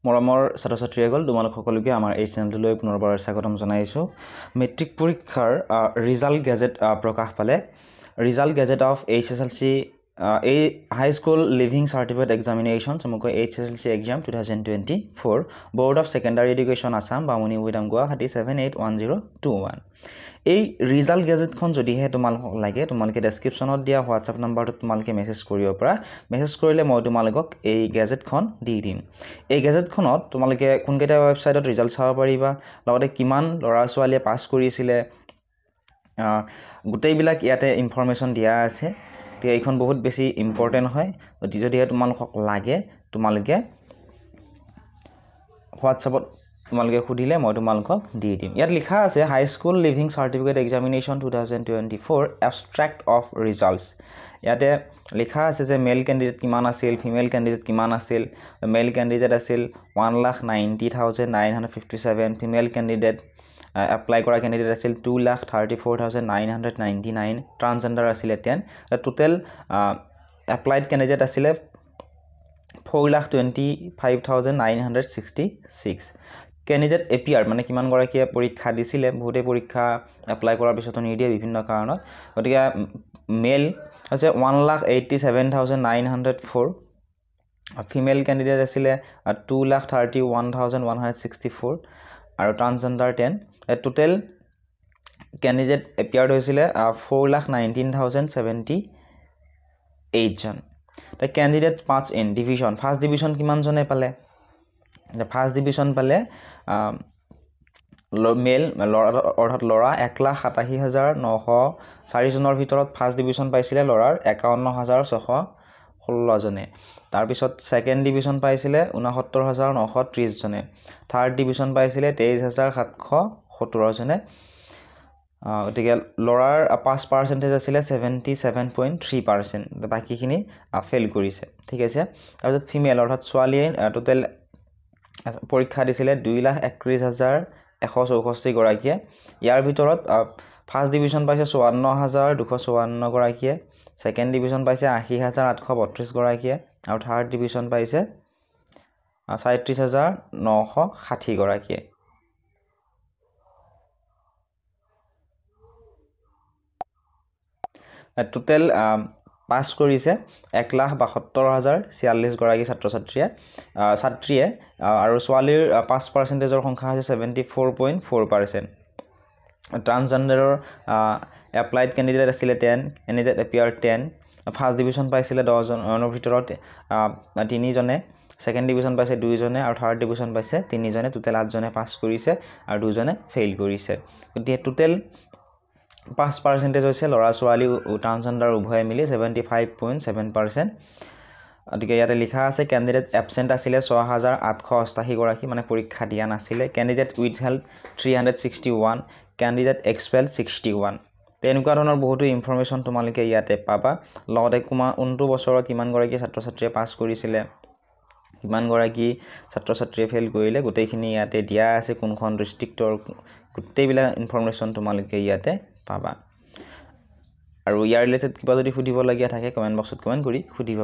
মৰমৰ ছাত্ৰ-ছাত্ৰীসকল তোমালোক সকলোকে আমাৰ এই চেনেলটোলৈ পুনৰবাৰ স্বাগতম জনাইছোঁ মেট্ৰিক পৰীক্ষাৰ ৰিজাল্ট গেজেট প্ৰকাশ পালে result gazette of HSLC a high school living certificate examination সমগ্ৰ HSLC exam 2024 board of secondary education assam বামুণী উইদাম গুৱাহাটী 781021 এই ৰিজাল্ট গেজেটখন যদিহে তোমালোকক লাগে তোমালোকে ডেসক্ৰিপচনত দিয়া WhatsApp নম্বৰটো তোমালোকে মেছেজ কৰিব পৰা মেছেজ কৰিলে মই তোমালোকক এই গেজেটখন দি দিম এই গেজেটখনত তোমালোকে কোনকেইটা ওয়েবসাইটত ৰিজাল্ট চাব পাৰিবা লগতে কিমান লৰা ছোৱালীয়ে পাস কৰিছিলে গোটেইবিলাক ইয়াতে ইনফৰমেশন দিয়া আছে তে এইখন বহুত বেছি ইম্পৰ্টেন্ট হয় যদি তোমালোকক লাগে তোমালোকে WhatsAppত তোমালোকে খুদিলে মই তোমালোকক দি দিম ইয়াত লিখা আছে high school leaving certificate examination 2024 abstract of results ইয়াতে লিখা আছে যে মেল ক্যান্ডিডেট কিমান আছিল ফিমেল ক্যান্ডিডেট কিমান আছিল মেল ক্যান্ডিডেট আছিল 1,90,957 ফিমেল ক্যান্ডিডেট apply কৰা ক্যান্ডিডেট আছিল 2,34,999 ট্ৰান্সজেন্ডাৰ আছিল 10 টোটাল applied ক্যান্ডিডেট আছিল 4,25,966 ক্যান্ডিডেট এপিয়াৰ মানে কিমান গৰাকীয়ে পৰীক্ষা দিছিলে বহুতে পৰীক্ষা এপ্লাই কৰাৰ পিছত নিদিয়ে বিভিন্ন কাৰণত গতিকে মেল আছে 1,87,904 ফিমেল ক্যান্ডিডেট আছিল 2,31,164 আৰু ট্ৰান্সজেন্ডাৰ 10 টোটাল ক্যান্ডিডেট এপিয়াৰ্ড হৈছিল 4,19,078 জন The candidate parts in division first division কিমান জনে পালে the first division পালে মেল অৰ্থাৎ লৰা 1,87,904 জনৰ ভিতৰত ফাৰ্স্ট ডিভিজন পাইছিলে লৰাৰ 51,616 জনে তাৰ পিছত সেকেন্ড ডিভিজন পাইছিলে 69,930 জনে থাৰ্ড ডিভিজন পাইছিলে 23,717 জনে ওটিকে লৰাৰ পাস পাৰ্সেন্টেজ আছিল 77.3% বাকিখিনি ফেল কৰিছে ঠিক আছে তাৰপিছত ফিমেল অৰ্থাৎ ছোৱালীয়ে টোটাল পৰীক্ষা দিছিলে 2,31,164 গৰাকীয়ে ইয়াৰ ভিতৰত ফাৰ্স্ট ডিভিজন পাইছে 54,254 গৰাকীয়ে সেকেন্ড ডিভিজন পাইছে 80,832 গৰাকীয়ে আৰু থাৰ্ড ডিভিজন পাইছে 37,960 গৰাকীয়ে টোটাল পাস কৰিছে 1,72,046 গৰাকী ছাত্ৰীয়ে আৰু ছোৱালীৰ পাস পাৰ্সেন্টেজৰ সংখ্যা আছে 74.4% ট্ৰান্সজেন্ডাৰৰ এপ্লাইড ক্যান্ডিডেট আছিল 10 ক্যান্ডিডেট এপিয়াৰ 10 ফাৰ্স্ট ডিভিজন পাইছিলে 10 জনৰ ভিতৰত 3 জনে সেকেন্ড ডিভিজন পাইছে 2 জনে আৰু থাৰ্ড ডিভিজন পাইছে 3 জনে টোটাল 8 জনে পাস কৰিছে আৰু 2 জনে ফেইল কৰিছে গতিকে টোটাল পাস পাৰ্সেন্টেজ হৈছে লৰা ছোৱালী ট্ৰান্সজেন্ডাৰ উভয় মিলি 75.7% অতিকে ইয়াতে লিখা আছে ক্যান্ডিডেট এবসেন্ট আছিল 6,888 গৰাকী মানে পৰীক্ষা দিয়া নাছিলে candidate with help 361 candidate expel 61 তেনেকুৱা ধৰণৰ বহুতো ইনফৰমেশন তোমালোকে ইয়াতে পাবা লগতে কোনটো বছৰত কিমান গৰাকী ছাত্ৰ-ছাত্ৰীয়ে পাস কৰিছিলে কিমান গৰাকী ছাত্ৰ-ছাত্ৰীয়ে ফেল কৰিলে গোটেইখিনি ইয়াতে দিয়া আছে কোনখন ডিস্ট্ৰিক্টৰ গোটেইবিলাক ইনফৰমেশন তোমালোকে ইয়াতে পাবা আৰু ইয়াৰ ৰিলেটেড কিবা যদি সুধিব লগিয়া থাকে কমেন্ট বক্সত কমেন্ট কৰি সুধিব